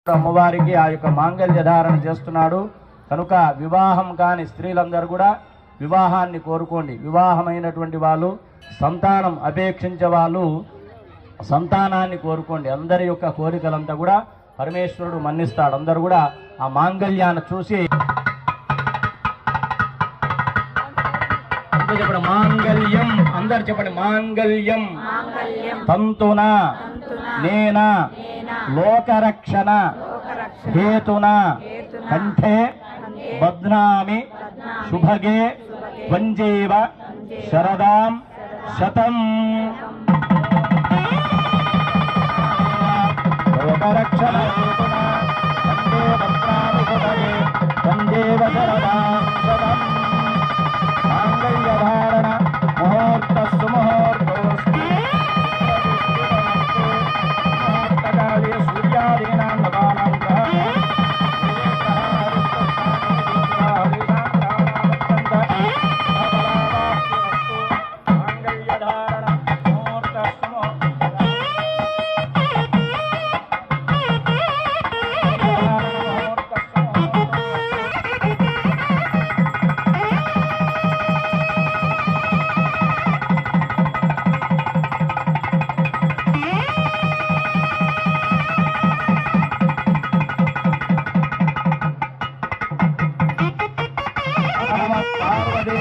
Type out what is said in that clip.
అమ్మవారికి ఆ యొక్క మాంగళ్య ధారణ చేస్తున్నాడు కనుక వివాహం కాని స్త్రీలందరూ కూడా వివాహాన్ని కోరుకోండి. వివాహమైనటువంటి వాళ్ళు సంతానం అపేక్షించే వాళ్ళు సంతానాన్ని కోరుకోండి. అందరి యొక్క కోరికలంతా కూడా పరమేశ్వరుడు మన్నిస్తాడు. అందరూ కూడా ఆ మాంగళ్యాన్ని చూసి చెప్పండి మాంగళ్యం, అందరు చెప్పండి మాంగళ్యం తంతున నేన లోకరక్షణ హేతున కంఠే బధ్నామి శుభగే వంజీవ శరదాం శతం. లోకరక్షణ హేతున కంఠే బధ్నామి శుభగే వంజీవ శరదాం శతం. మాంగళ్యధారణ ముహూర్త సుముహూర్తోస్తు ముహూర్తకాలే సూర్యాదీనాం నవానాం పార్వతీ